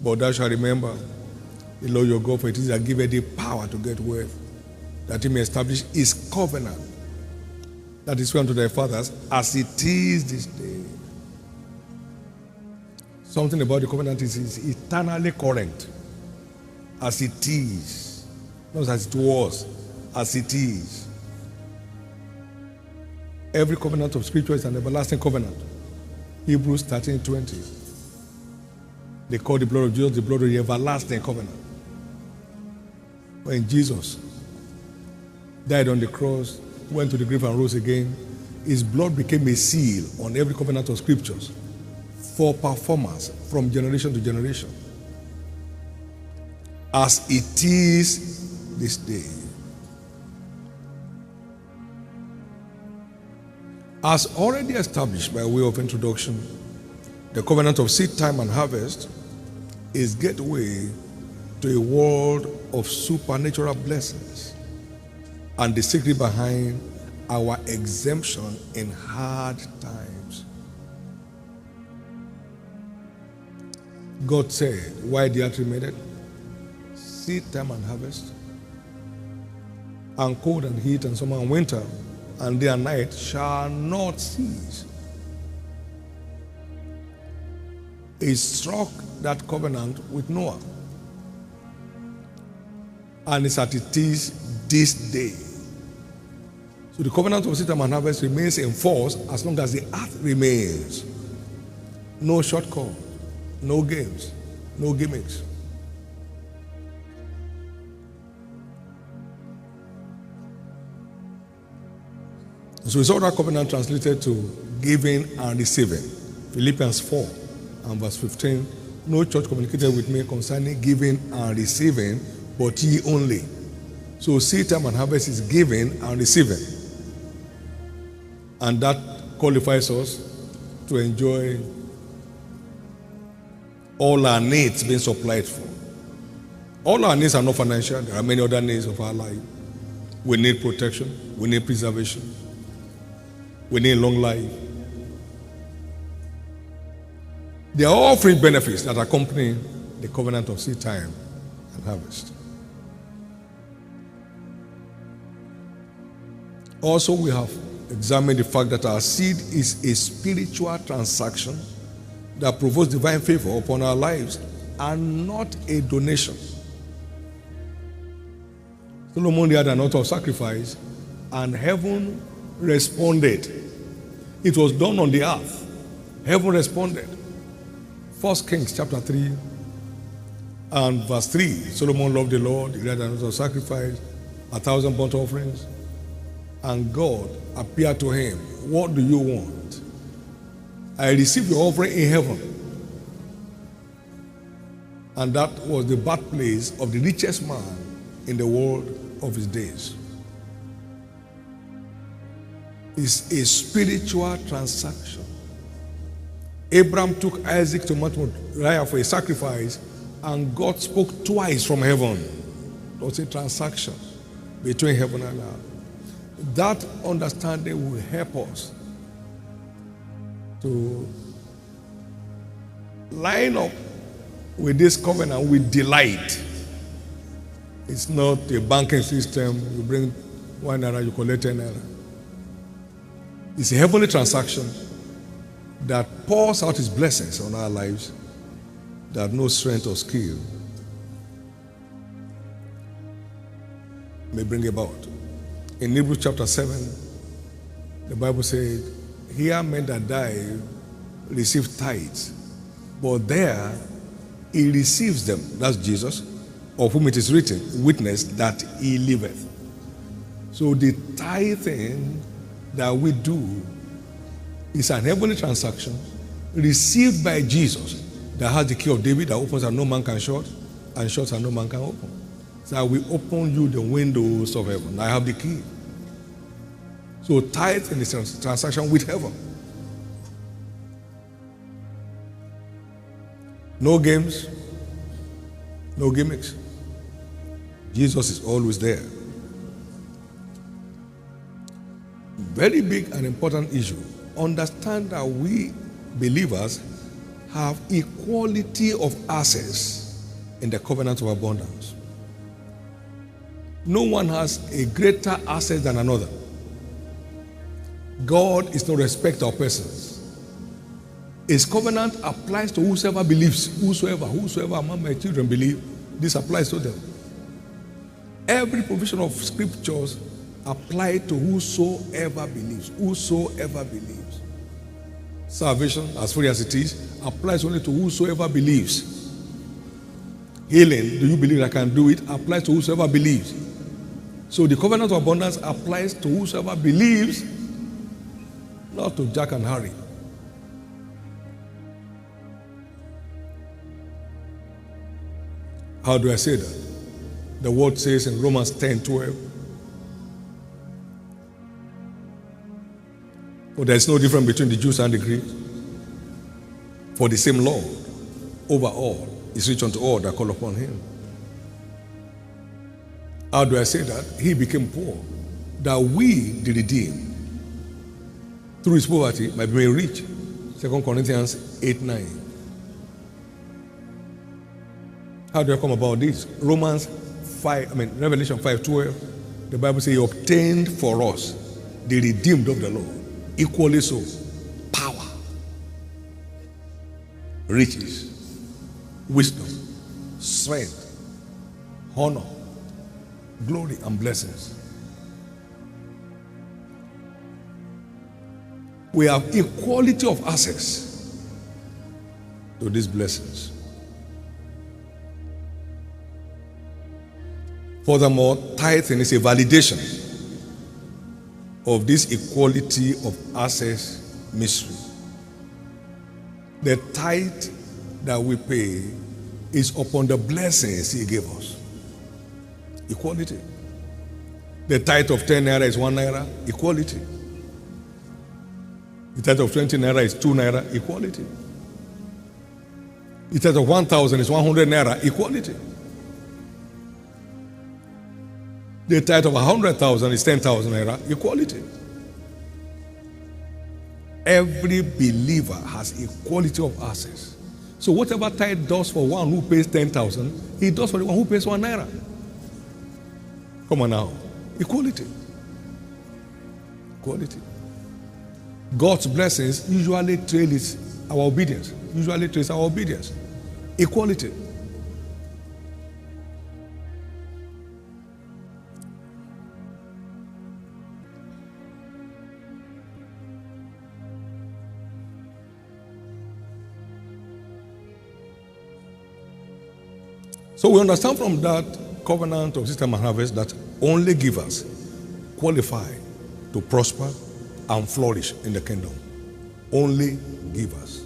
But thou shalt remember the Lord your God, for it is that giveth thee power to get wealth, that he may establish his covenant, that is unto thy fathers, as it is this day. Something about the covenant is eternally current, as it is, not as it was, as it is. Every covenant of Scripture is an everlasting covenant. Hebrews 13:20. They call the blood of Jesus the blood of the everlasting covenant. When Jesus died on the cross, went to the grave and rose again, his blood became a seal on every covenant of Scriptures for performance from generation to generation, as it is this day. As already established by way of introduction, the covenant of seed time and harvest is gateway to a world of supernatural blessings and the secret behind our exemption in hard times. God said, why the earth remained, seed time and harvest, and cold and heat and summer and winter, and day and night shall not cease. He struck that covenant with Noah, and it's as it is this day. So the covenant of seed time and harvest remains in force as long as the earth remains. No shortcut, no games, no gimmicks. So we saw that covenant translated to giving and receiving. Philippians 4 and verse 15. No church communicated with me concerning giving and receiving, but ye only. So seed time and harvest is giving and receiving. And that qualifies us to enjoy all our needs being supplied for. All our needs are not financial. There are many other needs of our life. We need protection. We need preservation. We need long life. There are all fringe benefits that accompany the covenant of seed time and harvest. Also, we have examined the fact that our seed is a spiritual transaction that provokes divine favor upon our lives and not a donation. Solomon had an altar of sacrifice, and heaven responded. It was done on the earth. Heaven responded. 1 Kings chapter 3 and verse 3. Solomon loved the Lord. He had an altar of sacrifice, 1,000 burnt offerings. And God appeared to him. What do you want? I received your offering in heaven. And that was the birthplace of the richest man in the world of his days. It's a spiritual transaction. Abraham took Isaac to Mount Moriah for a sacrifice, and God spoke twice from heaven. It was a transaction between heaven and earth. That understanding will help us to line up with this covenant with delight. It's not a banking system. You bring 1 naira, you collect 10 naira. It's a heavenly transaction that pours out his blessings on our lives that no strength or skill may bring about. In Hebrews chapter 7, the Bible said, here men that die receive tithes, but there he receives them, that's Jesus, of whom it is written, witness that he liveth. So the tithing that we do is an heavenly transaction received by Jesus that has the key of David that opens and no man can shut, and shuts and no man can open. So I will open you the windows of heaven. I have the key. So tithe in the transaction with heaven. No games, no gimmicks. Jesus is always there. Very big and important issue. Understand that we believers have equality of access in the covenant of abundance. No one has a greater access than another. God is no respecter of persons. His covenant applies to whosoever believes. Whosoever among my children believe, this applies to them. Every provision of scriptures apply to whosoever believes. Whosoever believes. Salvation, as free as it is, applies only to whosoever believes. Healing, do you believe I can do it? Applies to whosoever believes. So the covenant of abundance applies to whosoever believes, not to Jack and Harry. How do I say that? The word says in Romans 10:12, for there is no difference between the Jews and the Greeks. For the same Lord over all is rich unto all that call upon him. How do I say that? He became poor, that we, the redeemed, through his poverty, might be made rich. 2 Corinthians 8:9. How do I come about this? Revelation 5:12. The Bible says he obtained for us the redeemed of the Lord. Equally so, power, riches, wisdom, strength, honor, glory, and blessings. We have equality of access to these blessings. Furthermore, tithing is a validation of this equality of access mystery. The tithe that we pay is upon the blessings he gave us. Equality. The tithe of 10 naira is 1 naira. Equality. The tithe of 20 naira is 2 naira. Equality. The tithe of 1,000 is 100 naira. Equality. The tithe of 100,000 is 10,000 naira. Equality. Every believer has equality of access. So whatever tithe does for one who pays 10,000, he does for the one who pays 1 naira. Come on now. Equality. Equality. God's blessings usually trail our obedience. Usually trace our obedience. Equality. So we understand from that covenant of system and harvest that only givers qualify to prosper and flourish in the kingdom. Only givers.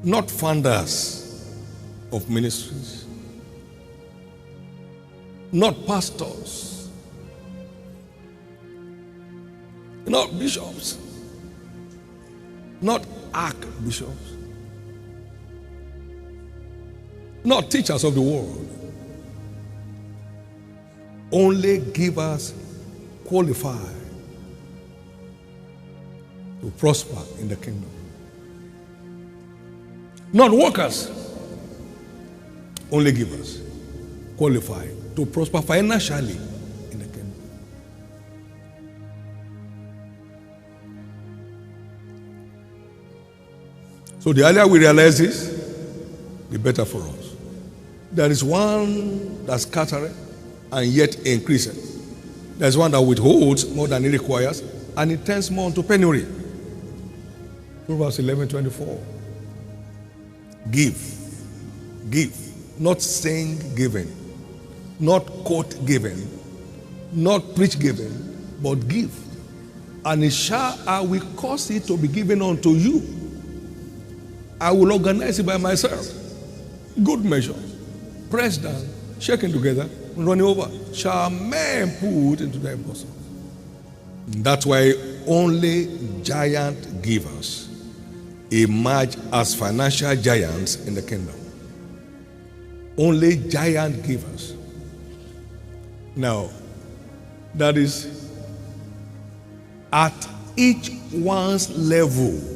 Not founders of ministries. Not pastors. Not bishops. Not archbishops. Not teachers of the world. Only givers qualify to prosper in the kingdom. Not workers. Only givers qualify to prosper financially in the kingdom. So the earlier we realize this, the better for us. There is one that scattereth and yet increaseth. There is one that withholds more than he requires, and it turns more into penury. Proverbs 11:24. Give. Give. Not sing giving. Not quote giving. Not preach giving. But give. And I will cause it to be given unto you. I will organize it by myself. Good measure. Pressed down, shaken together, and running over, shall men put into their bosom. That's why only giant givers emerge as financial giants in the kingdom. Only giant givers. Now, that is, at each one's level